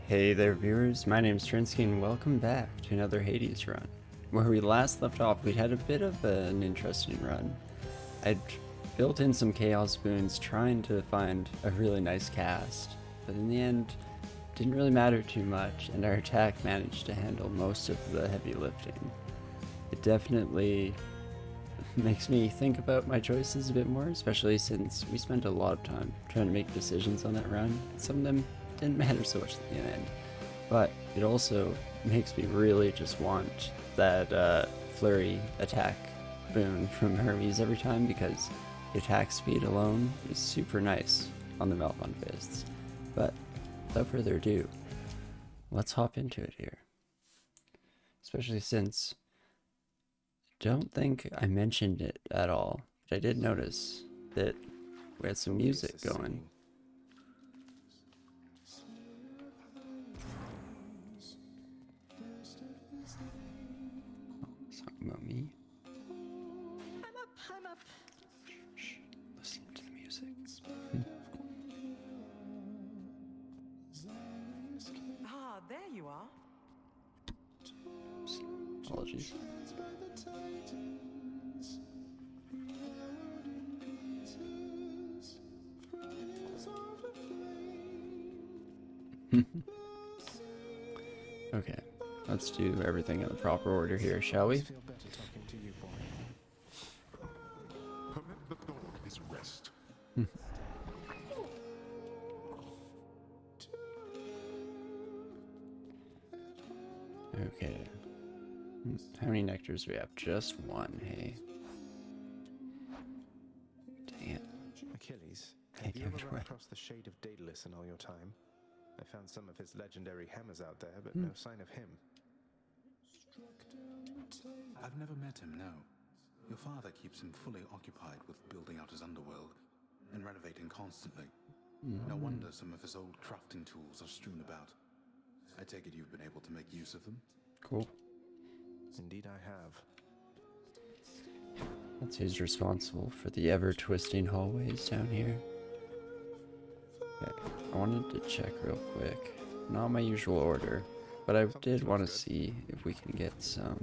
Hey there viewers, my name's Torinski and welcome back to another Hades run. Where we last left off, we'd had a bit of an interesting run. I'd built in some chaos boons trying to find a really nice cast, but in the end, didn't really matter too much and our attack managed to handle most of the heavy lifting. It definitely makes me think about my choices a bit more, especially since we spent a lot of time trying to make decisions on that run. Some of them didn't matter so much in the end, but it also makes me really just want that flurry attack boon from Hermes every time, because the attack speed alone is super nice on the Malphon Fists. But without further ado, let's hop into it here. Especially since I don't think I mentioned it at all, but I did notice that we had some music going. Something about me. I'm up. Shh, listen to the music. Ah, there you are. Oops. Apologies. Okay, let's do everything in the proper order here, shall we? Feel better talking to you, boy. Permit the dog his rest. Okay. How many nectars do we have? Just one, hey. Dang it. Achilles, Can't have you give ever it run away. across the shade of Daedalus in all your time? I found some of his legendary hammers out there, but no sign of him. I've never met him, no. Your father keeps him fully occupied with building out his underworld and renovating constantly. No wonder some of his old crafting tools are strewn about. I take it you've been able to make use of them? Cool. Indeed I have. That's who's responsible for the ever-twisting hallways down here. Okay, I wanted to check real quick. Not my usual order, but I did want to see if we can get some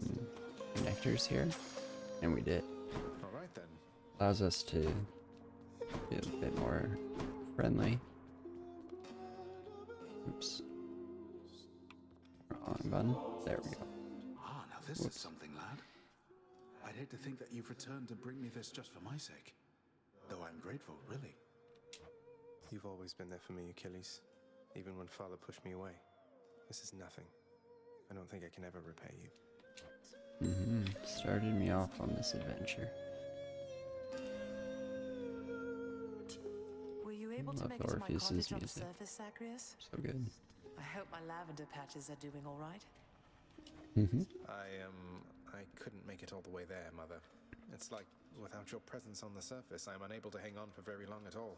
nectars here, and we did. Alright then. Allows us to be a bit more friendly. Oops. Wrong button. There we go. Ah, now this is something, lad. I'd hate to think that you've returned to bring me this just for my sake. Though I'm grateful, really. You've always been there for me, Achilles. Even when father pushed me away. This is nothing. I don't think I can ever repay you. Started me off on this adventure. Were you able to Love make it to my Orpheus's cottage on the music. surface, Zagreus? So good. I hope my lavender patches are doing all right. I couldn't make it all the way there, Mother. It's like, without your presence on the surface, I'm unable to hang on for very long at all.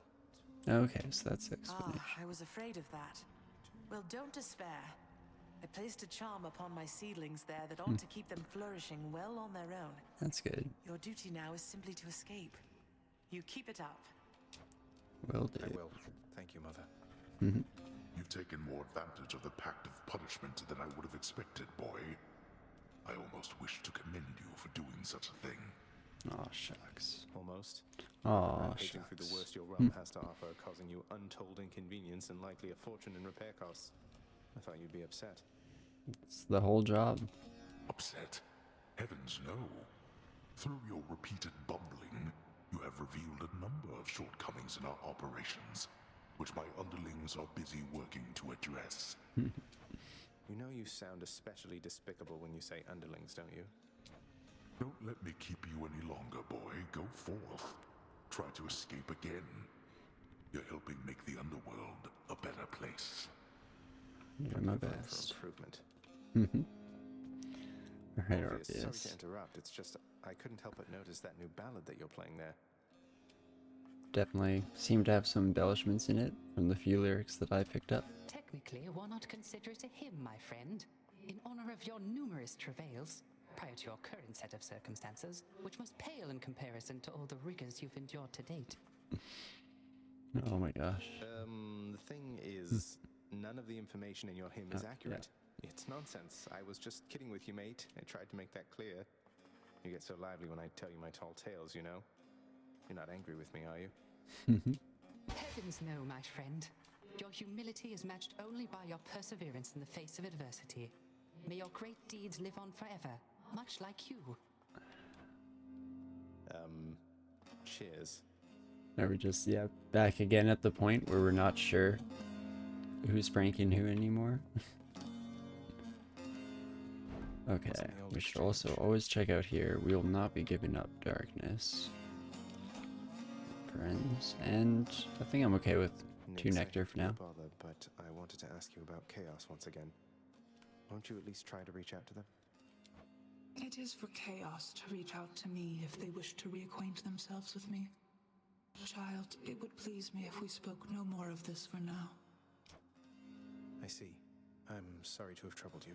Okay, so that's the explanation. I was afraid of that. Well, don't despair. I placed a charm upon my seedlings there that ought to keep them flourishing well on their own. That's good. Your duty now is simply to escape. You keep it up. Will do. I will. Thank you, Mother. You've taken more advantage of the pact of punishment than I would have expected, boy. I almost wish to commend you for doing such a thing. Aw, shucks. Almost. Aw, Rampaging through the shucks. worst your realm has to offer, causing you untold inconvenience and likely a fortune in repair costs. I thought you'd be upset. It's the whole job. Upset? Heavens no. Through your repeated bumbling, you have revealed a number of shortcomings in our operations, which my underlings are busy working to address. You know you sound especially despicable when you say underlings, don't you? Don't let me keep you any longer, boy. Go forth. Try to escape again. You're helping make the underworld a better place. Doing my Room for best. improvement. Alright, Orpheus, sorry to Orpheus. interrupt. It's just I couldn't help but notice that new ballad that you're playing there. Definitely seem to have some embellishments in it from the few lyrics that I picked up. Technically, why not consider it a hymn, my friend, in honor of your numerous travails, prior to your current set of circumstances, which must pale in comparison to all the rigors you've endured to date. Oh my gosh. The thing is, none of the information in your hymn is yeah. accurate. It's nonsense. I was just kidding with you, mate. I tried to make that clear. You get so lively when I tell you my tall tales, you know? You're not angry with me, are you? Heavens no, my friend. Your humility is matched only by your perseverance in the face of adversity. May your great deeds live on forever, much like you. Cheers. Are we just, yeah, back again at the point where we're not sure who's pranking who anymore? Okay, we should also always check out here. We will not be giving up darkness. Friends, and I think I'm okay with 2 nectar for now. Bother, but I wanted to ask you about Chaos once again. Won't you at least try to reach out to them? It is for Chaos to reach out to me if they wish to reacquaint themselves with me. Child, it would please me if we spoke no more of this for now. I see. I'm sorry to have troubled you.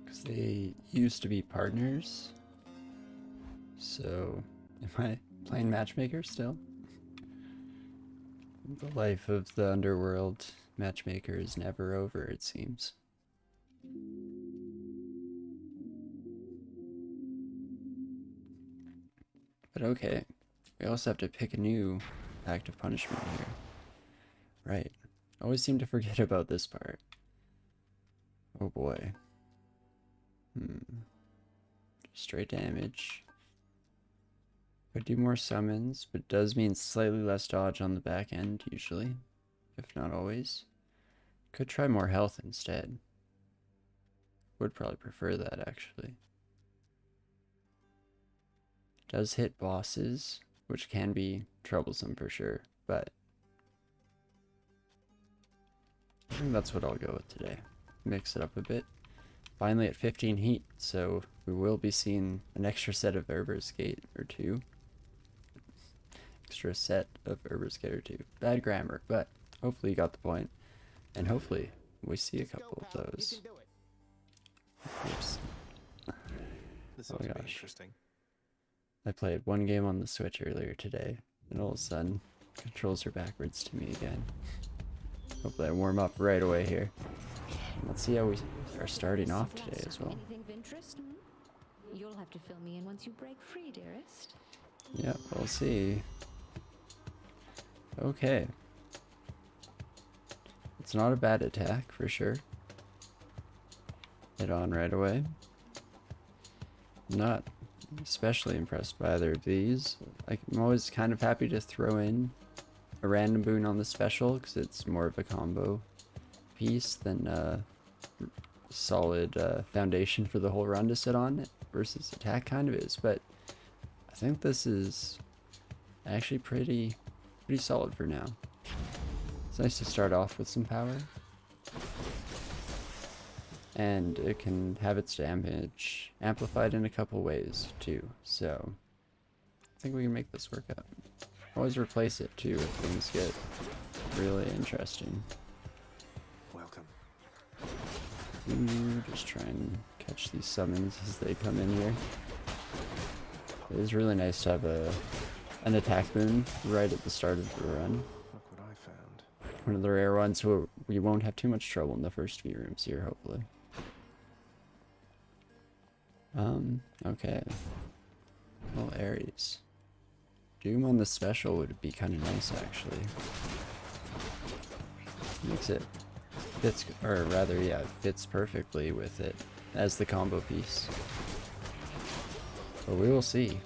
Because they used to be partners. So, am I playing matchmaker still? The life of the underworld matchmaker is never over, it seems. But okay, we also have to pick a new act of punishment here. Right. I always seem to forget about this part. Oh boy. Straight damage. Could do more summons, but does mean slightly less dodge on the back end, usually. If not always. Could try more health instead. Would probably prefer that, actually. Does hit bosses, which can be troublesome for sure, but I think that's what I'll go with today. Mix it up a bit. Finally at 15 heat, so we will be seeing an extra set of Erebus Gates or 2. Extra set of Erebus Gates or 2. Bad grammar, but hopefully you got the point. And hopefully we see a couple of those. Oops. This Oh ought to be gosh. interesting. I played one game on the Switch earlier today, and all of a sudden, controls are backwards to me again. Hopefully I warm up right away here. Let's see how we are starting off today as well. Anything of interest? You'll have to fill me in once you break free, dearest. Yeah, we'll see. Okay. It's not a bad attack, for sure. Hit on right away. Not especially impressed by either of these. I'm always kind of happy to throw in a random boon on the special, because it's more of a combo piece than a solid foundation for the whole run to sit on. Versus attack kind of is, but I think this is actually pretty solid for now. It's nice to start off with some power. And it can have its damage amplified in a couple ways too, so I think we can make this work out. Always replace it too if things get really interesting. Welcome. Ooh, just try and catch these summons as they come in here. It is really nice to have an attack boon right at the start of the run. Look what I found. One of the rare ones, so we won't have too much trouble in the first few rooms here, hopefully. Okay. Well, Ares. Doom on the special would be kind of nice, actually. Makes it fits, or rather, yeah, it fits perfectly with it as the combo piece. But we will see.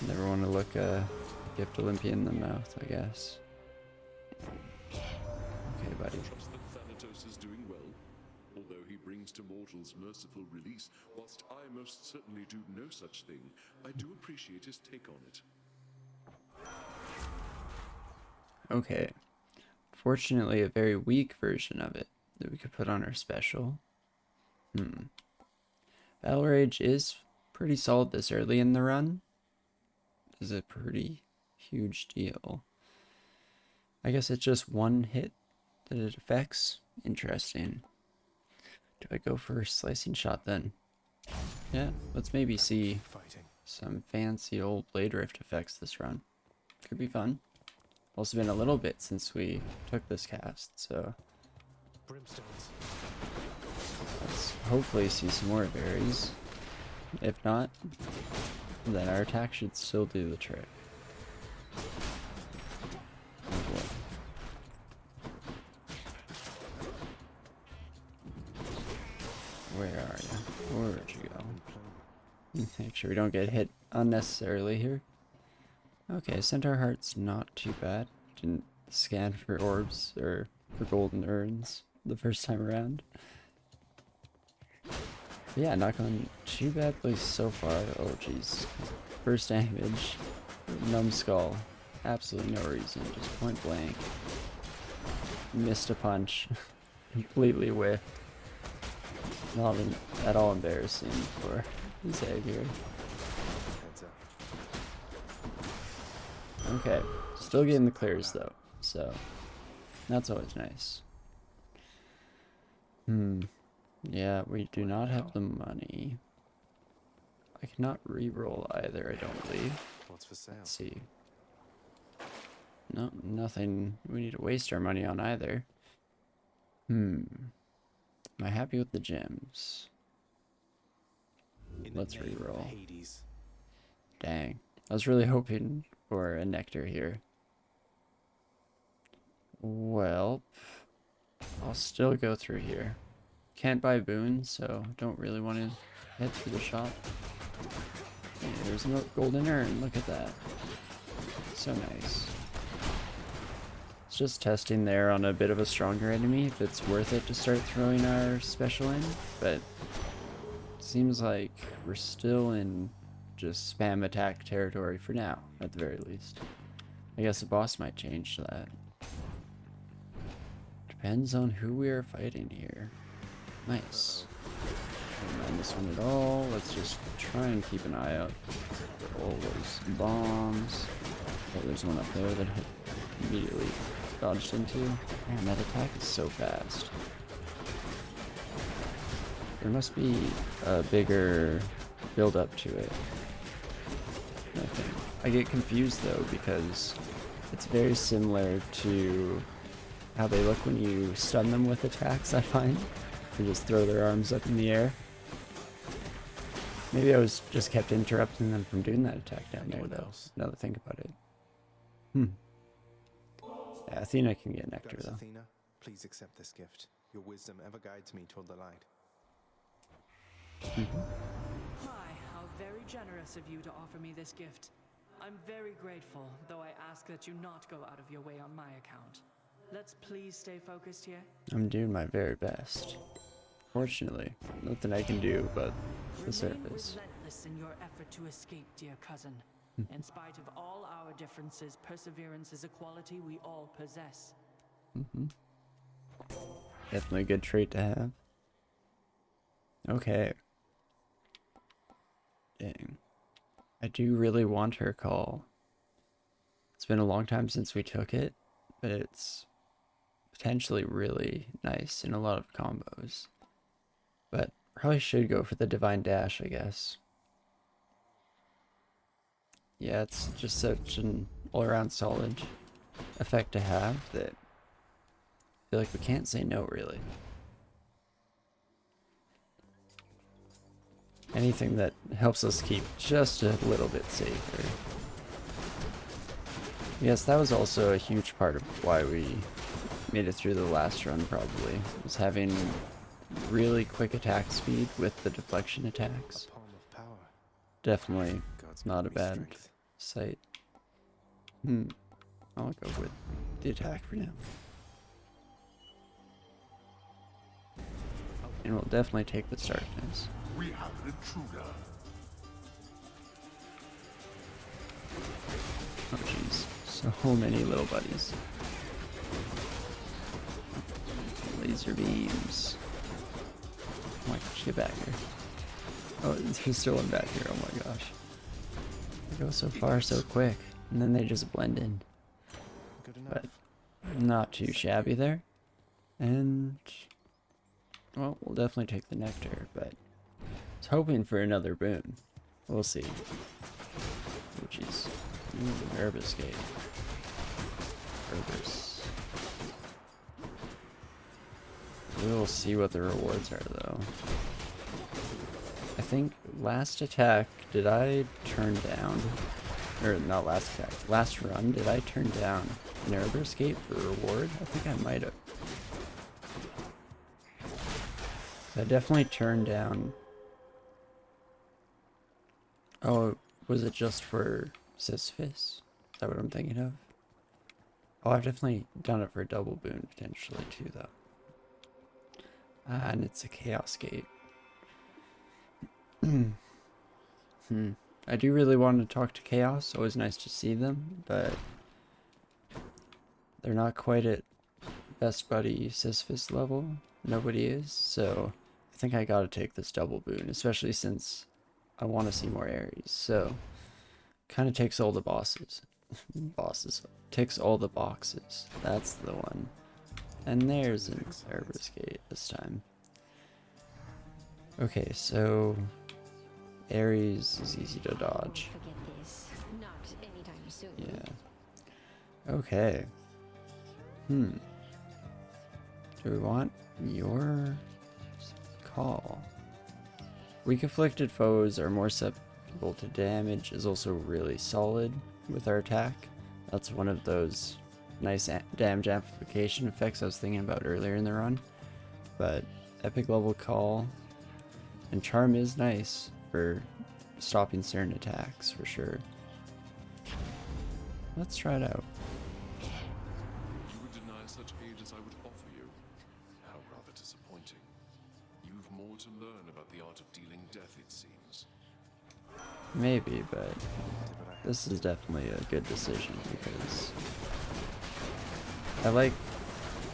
Never want to look Gift Olympia in the mouth, I guess. Okay, buddy. Trust that Thanatos is doing well, although he brings to mortals merciful release. Whilst I most certainly do no such thing, I do appreciate his take on it. Okay. Fortunately, a very weak version of it that we could put on our special. Battle Rage is pretty solid this early in the run. Is a pretty huge deal. I guess it's just one hit that it affects. Interesting. Do I go for a slicing shot then? Yeah, let's maybe see Fighting. some fancy old Blade Rift effects this run. Could be fun. Also been a little bit since we took this cast, so brimstones. Let's hopefully see some more berries. If not, then our attack should still do the trick. Oh boy. Where are you? Where'd you go? Make sure we don't get hit unnecessarily here. Okay, Centaur Heart's not too bad. Didn't scan for orbs or for golden urns the first time around. But yeah, not going too badly so far. Oh jeez. First damage. Numbskull. Absolutely no reason. Just point blank. Missed a punch. Completely whiffed. Not at all embarrassing for Xavier. Heads up. Okay, still getting the clears though, so that's always nice. Yeah, we do not have the money. I cannot re-roll either, I don't believe. What's for sale? Let's see. No, nothing we need to waste our money on either. Am I happy with the gems? Let's re-roll. Hades. Dang. I was really hoping for a nectar here. Well, I'll still go through here. Can't buy boons, so don't really want to head through the shop. Hey, there's no golden urn. Look at that. So nice. It's just testing there on a bit of a stronger enemy if it's worth it to start throwing our special in, but seems like we're still in just spam attack territory for now, at the very least. I guess the boss might change that. Depends on who we are fighting here. Nice. Don't mind this one at all. Let's just try and keep an eye out for all those bombs. Oh, there's one up there that I immediately dodged into. Man, that attack is so fast. There must be a bigger build up to it. I think. I get confused though because it's very similar to how they look when you stun them with attacks, I find. They just throw their arms up in the air. Maybe I was just kept interrupting them from doing that attack down there though, now that I think about it. Yeah, Athena can get nectar Goddess though. Athena, please accept this gift. Your wisdom ever guides me toward the light. My, how very generous of you to offer me this gift. I'm very grateful, though I ask that you not go out of your way on my account. Let's please stay focused here. I'm doing my very best. Fortunately, nothing I can do but the surface. Remain relentless in your effort to escape, dear cousin. In spite of all our differences, perseverance is a quality we all possess. Definitely a good trait to have. Okay. Dang. I do really want her call. It's been a long time since we took it, but it's potentially really nice in a lot of combos. But probably should go for the Divine Dash, I guess. Yeah, it's just such an all-around solid effect to have that I feel like we can't say no, really. Anything that helps us keep just a little bit safer. Yes, that was also a huge part of why we made it through the last run, probably, was having really quick attack speed with the deflection attacks. A palm of power. Definitely God's not a given me bad strength. sight. I'll go with the attack for now. And we'll definitely take the darkness. We have an intruder. Oh jeez, so many little buddies. Laser beams. Oh my gosh, get back here. Oh, there's still one back here, oh my gosh. They go so far so quick, and then they just blend in. Good enough. But not too shabby there. And, well, we'll definitely take the nectar, but I was hoping for another boon. We'll see. Oh jeez. Erebus Gates. Erebus. We will see what the rewards are, though. I think last attack, did I turn down? Or not last attack, last run, did I turn down an Erebus Gate for reward? I think I might have. I definitely turned down. Oh, was it just for Sisyphus? Is that what I'm thinking of? Oh, I've definitely done it for a double boon potentially too, though. And it's a Chaos Gate. I do really want to talk to Chaos. Always nice to see them, but they're not quite at best buddy Sisyphus level. Nobody is, so I think I gotta take this double boon, especially since I want to see more Ares. So, kind of takes all the bosses. Ticks all the boxes. That's the one. And there's an Erebus Gate this time. Okay, so Ares is easy to dodge. Yeah. Okay. Do we want your call? Weak afflicted foes are more susceptible to damage, is also really solid with our attack. That's one of those nice damage amplification effects I was thinking about earlier in the run. But epic level call and charm is nice for stopping certain attacks for sure. Let's try it out. You would deny such aid as I would offer you. How rather disappointing. You've more to learn about the art of dealing death, it seems. Maybe, but this is definitely a good decision because I like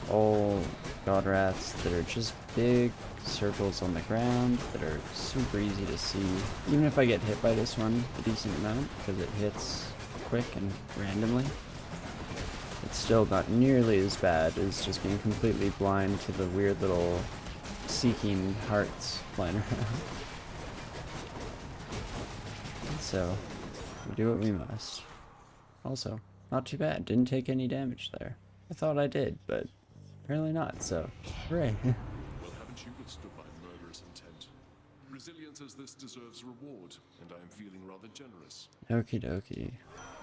all god rats that are just big circles on the ground that are super easy to see. Even if I get hit by this one a decent amount because it hits quick and randomly, it's still not nearly as bad as just being completely blind to the weird little seeking hearts flying around. So, we do what we must. Also, not too bad. Didn't take any damage there. I thought I did, but apparently not, so hooray. Well, haven't you withstood my murderous intent? Resilience as this deserves reward, and I am feeling rather generous. Okie dokie.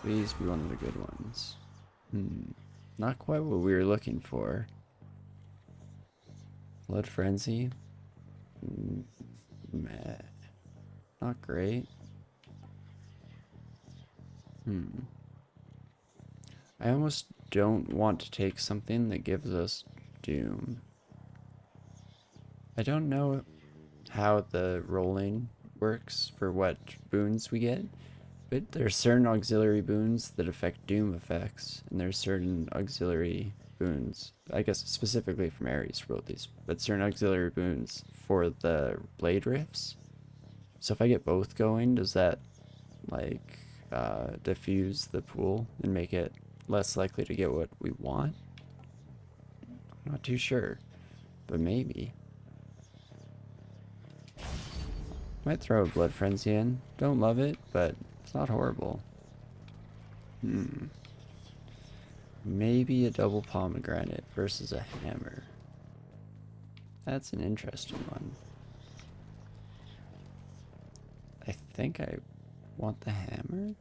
Please be one of the good ones. Not quite what we were looking for. Blood Frenzy? Meh. Not great. I almost don't want to take something that gives us Doom. I don't know how the rolling works for what boons we get, but there's certain auxiliary boons that affect Doom effects, and there's certain auxiliary boons, I guess specifically from Ares wrote these, but certain auxiliary boons for the blade rifts. So if I get both going, does that like diffuse the pool and make it less likely to get what we want? I'm not too sure, but maybe. Might throw a Blood Frenzy in. Don't love it, but it's not horrible. Maybe a double pomegranate versus a hammer. That's an interesting one. I think I want the hammer?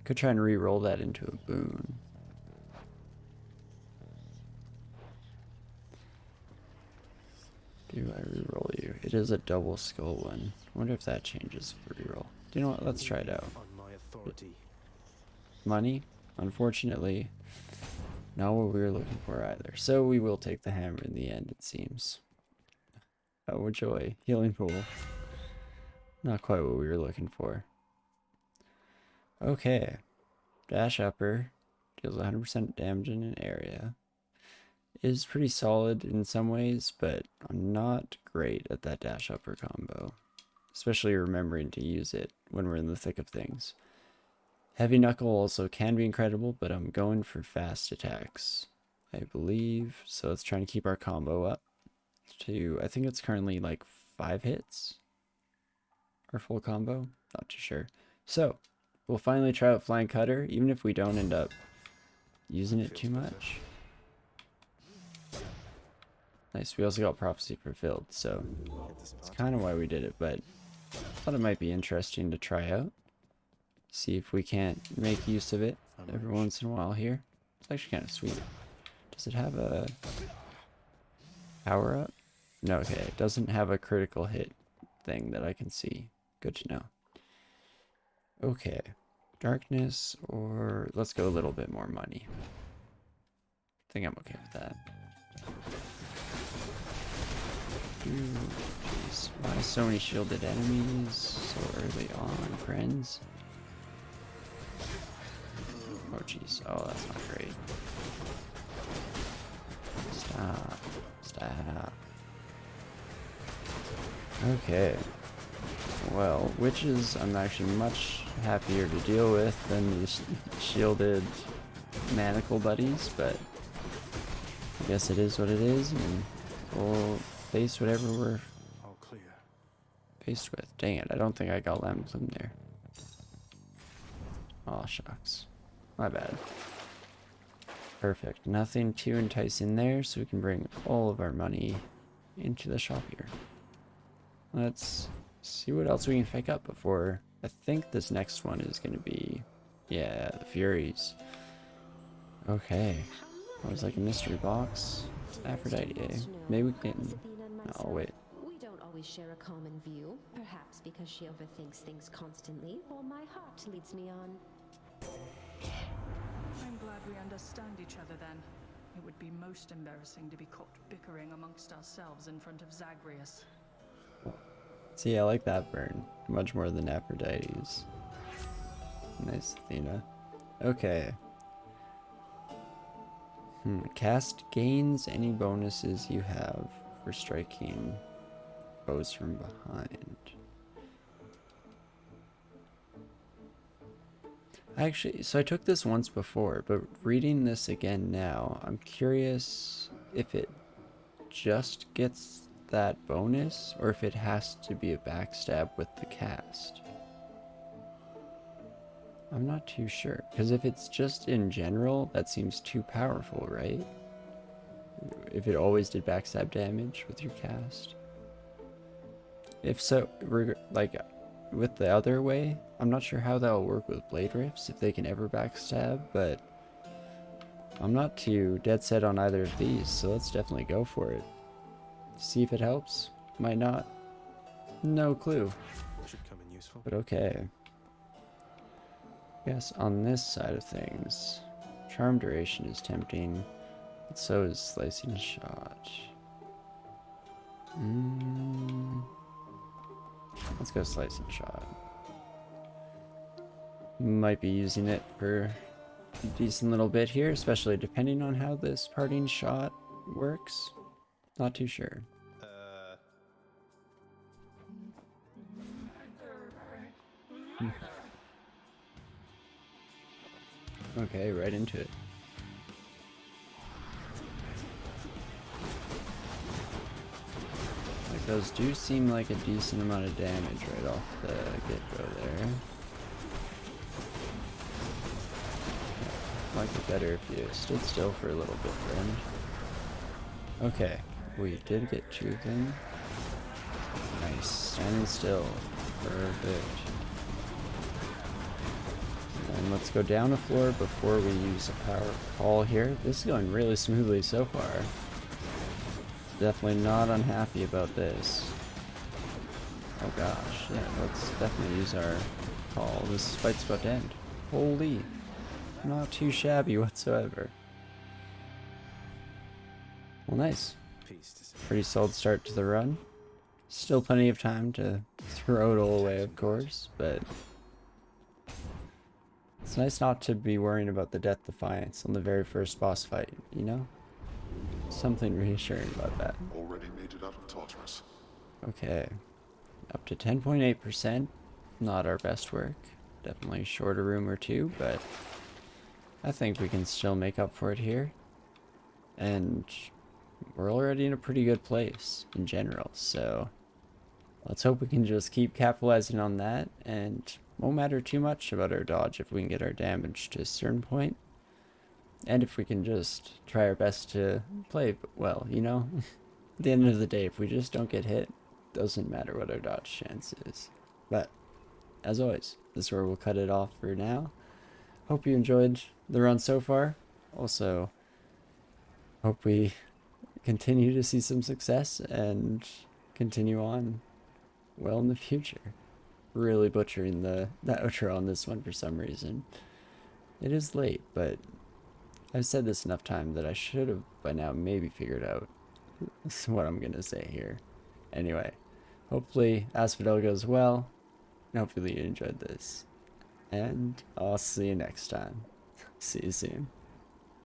Could try and re-roll that into a boon. Do I re-roll you? It is a double skull one. I wonder if that changes the re-roll. Do you know what? Let's try it out. On my authority. Money? Unfortunately, not what we were looking for either. So we will take the hammer in the end, it seems. Oh, joy. Healing pool. Not quite what we were looking for. Okay. Dash upper. Deals 100% damage in an area. Is pretty solid in some ways, but I'm not great at that dash upper combo. Especially remembering to use it when we're in the thick of things. Heavy Knuckle also can be incredible, but I'm going for fast attacks, I believe. So let's try and keep our combo up to, I think it's currently like 5 hits. Our full combo, not too sure. So, we'll finally try out Flying Cutter, even if we don't end up using it too much. Nice. We also got prophecy fulfilled, so Hit the that's spot. kind of why we did it, but I thought it might be interesting to try out. See if we can't make use of it every once in a while here. It's actually kind of sweet. Does it have a power up? No, okay. It doesn't have a critical hit thing that I can see. Good to know. Okay. Darkness, or let's go a little bit more money. I think I'm okay with that. Ooh, jeez. Why so many shielded enemies so early on, friends? Oh, jeez. Oh, that's not great. Stop. Stop. Okay. Well, witches I'm actually much happier to deal with than these shielded manacle buddies, but I guess it is what it is, and we'll face whatever we're All clear. faced with. Dang it, I don't think I got lamb plume there. Aw, shucks. My bad. Perfect. Nothing too enticing there, so we can bring all of our money into the shop here. Let's see what else we can pick up before... I think this next one is going to be... yeah, the Furies. Okay. That was like a mystery box. Aphrodite, eh? Maybe we can... oh, wait. We don't always share a common view, perhaps because she overthinks things constantly, while my heart leads me on. I'm glad we understand each other then. It would be most embarrassing to be caught bickering amongst ourselves in front of Zagreus. See, I like that burn much more than Aphrodite's. Nice, Athena. Okay. Cast gains any bonuses you have for striking foes from behind. Actually, so I took this once before, but reading this again now, I'm curious if it just gets that bonus or if it has to be a backstab with the cast. I'm not too sure, because if it's just in general, that seems too powerful, right? If it always did backstab damage with your cast. If so, like with the other way, I'm not sure how that will work with blade rifts, if they can ever backstab, but I'm not too dead set on either of these, so let's definitely go for it. See if it helps. Might not. No clue. Should come in useful. But okay. Yes, on this side of things, charm duration is tempting, but so is slicing shot. Let's go slicing shot. Might be using it for a decent little bit here, especially depending on how this parting shot works. Not too sure. Okay, right into it. Like those do seem like a decent amount of damage right off the get-go there. Might be better if you stood still for a little bit, friend. Okay, we did get two of them. Nice, standing still. Perfect. And let's go down a floor before we use a power call here. This is going really smoothly so far. Definitely not unhappy about this. Oh gosh, yeah, let's definitely use our call. This fight's about to end. Holy, not too shabby whatsoever. Well, nice. Pretty solid start to the run. Still plenty of time to throw it all away, of course, but it's nice not to be worrying about the Death Defiance on the very first boss fight, you know? Something reassuring about that. Already made it out of Tartarus. Okay. Up to 10.8%. Not our best work. Definitely short a room or two, but I think we can still make up for it here. And we're already in a pretty good place in general, so let's hope we can just keep capitalizing on that, and won't matter too much about our dodge if we can get our damage to a certain point. And if we can just try our best to play well, you know? At the end of the day, if we just don't get hit, doesn't matter what our dodge chance is. But, as always, this is where we'll cut it off for now. Hope you enjoyed the run so far. Also, hope we continue to see some success and continue on well in the future. Really butchering the outro on this one for some reason. It is late, but I've said this enough time that I should have by now maybe figured out what I'm gonna say here. Anyway, hopefully Asphodel goes well, and hopefully you enjoyed this. And I'll see you next time. See you soon.